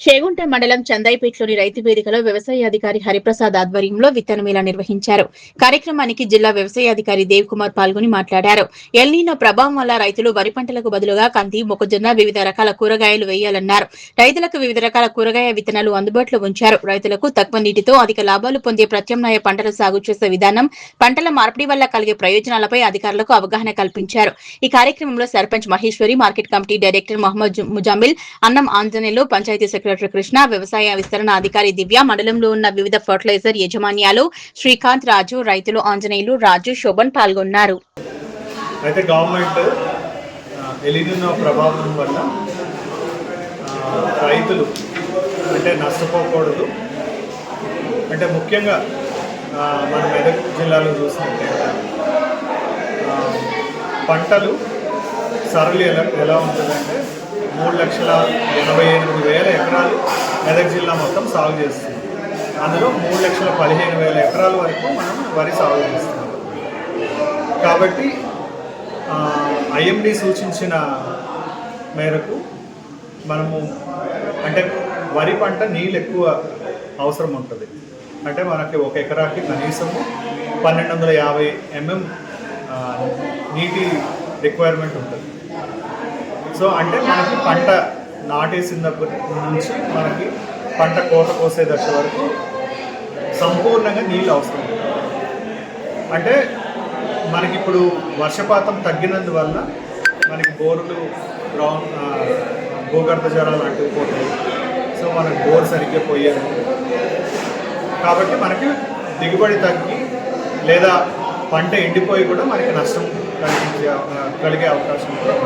చేగుంట మండలం చందాయిపేటలోని రైతు వేదికలో వ్యవసాయ అధికారి హరిప్రసాద్ ఆధ్వర్యంలో విత్తన మేళా నిర్వహించారు. కార్యక్రమానికి జిల్లా వ్యవసాయ అధికారి దేవ్ కుమార్ పాల్గొని మాట్లాడారు. ఎల్నినో ప్రభావం వల్ల రైతులు వరి పంటలకు బదులుగా కంది, మొక్కజొన్న, వివిధ రకాల కూరగాయలు వేయాలన్నారు. రైతులకు వివిధ రకాల కూరగాయ విత్తనాలు అందుబాటులో ఉంచారు. రైతులకు తక్కువ నీటితో అధిక లాభాలు పొందే ప్రత్యామ్నాయ పంటలు సాగు చేసే విధానం, పంటల మార్పిడి వల్ల కలిగే ప్రయోజనాలపై అధికారులకు అవగాహన కల్పించారు. ఈ కార్యక్రమంలో sarpanch Maheshwari, market committee director Mohammed Muzammil, Annam Anjaneyulu, panchayat secretary Krishna, వ్యవసాయ విస్తరణ అధికారి దివ్య, మండలంలో ఉన్న వివిధ ఫర్టిలైజర్ యజమాన్యాలు శ్రీకాంత్, రాజు, రైతులు ఆంజనేయులు, రాజు, శోభన్ పాల్గొన్నారు. అయితే గవర్నమెంట్ ఎలినినో ప్రభావం వల్ల రైతులు అంటే నష్టపోకూడదు అంటే ముఖ్యంగా మన మెదక్ జిల్లాలో చూసినట్లయితే పంటలు సరళి ఎలా ఉంటుందంటే 3,88,000 ఎకరాలు మెదక్ జిల్లా మొత్తం సాగు చేస్తుంది. అందులో 3,15,000 ఎకరాల వరకు మనం వరి సాగు చేస్తున్నాం. కాబట్టి ఐఎండి సూచించిన మేరకు మనము అంటే వరి పంట నీళ్ళు ఎక్కువ అవసరం ఉంటుంది. అంటే మనకి ఒక ఎకరాకి కనీసము 1250 mm నీటి రిక్వైర్మెంట్ ఉంటుంది. సో అంటే మనకి పంట నాటేసినప్పటి నుంచి మనకి పంట కోత కోసే దశ వరకు సంపూర్ణంగా నీళ్ళు అవసరం. అంటే మనకిప్పుడు వర్షపాతం తగ్గినందువల్ల మనకి బోర్లు భూగర్భ జలాలు లాంటివి పోతాయి. సో మనకు బోర్ సరిగ్గా పోయేది కాబట్టి మనకి దిగుబడి తగ్గి లేదా పంట ఎండిపోయి కూడా మనకి నష్టం కలిగే అవకాశం ఉంటుంది.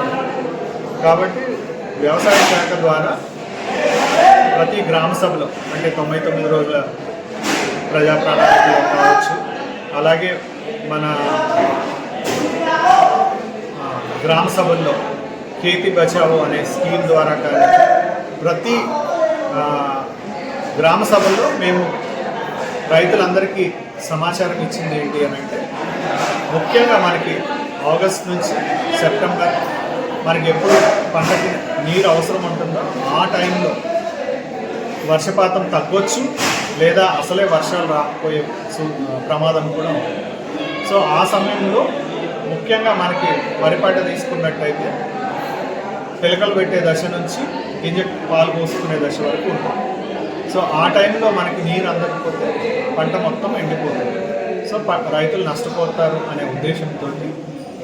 కాబట్టి వ్యవసాయ శాఖ ద్వారా ప్రతి గ్రామ సభలో అంటే 99 రోజుల ప్రజా ప్రణాళికలో కావచ్చు, అలాగే మన గ్రామ సభల్లో ఖేతీ బచావో అనే స్కీమ్ ద్వారా కానీ ప్రతి గ్రామ సభల్లో మేము రైతులందరికీ సమాచారం ఇచ్చింది ఏంటి అని అంటే ముఖ్యంగా మనకి ఆగస్ట్ నుంచి సెప్టెంబర్ మనకి ఎప్పుడు పంటకి నీరు అవసరం ఉంటుందో ఆ టైంలో వర్షపాతం తగ్గొచ్చు లేదా అసలే వర్షాలు రాకపోయే ప్రమాదం కూడా ఉంది. సో ఆ సమయంలో ముఖ్యంగా మనకి వరి పంట తీసుకున్నట్టయితే పిలకలు పెట్టే దశ నుంచి గింజ పాలు పోసుకునే దశ వరకు ఉంటుంది. సో ఆ టైంలో మనకి నీరు అందకపోతే పంట మొత్తం ఎండిపోతుంది. సో రైతులు నష్టపోతారు అనే ఉద్దేశంతో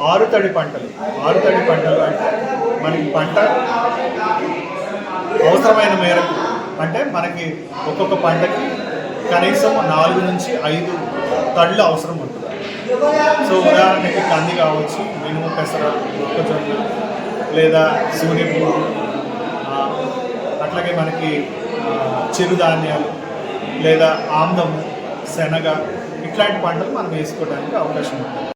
ఆరుతడి పంటలు అంటే మనకి పంట అవసరమైన మేరకు అంటే మనకి ఒక్కొక్క పంటకి కనీసం 4 నుంచి 5 తడులు అవసరం ఉంటుంది. సో ఉదాహరణకి కంది కావచ్చు, మినుము, పెసర, మొక్కజొన్న లేదా సూర్యపూలు, అట్లాగే మనకి చిరుధాన్యాలు లేదా ఆమ్దము, శనగ ఇట్లాంటి పంటలు మనం వేసుకోవడానికి అవకాశం ఉంటుంది.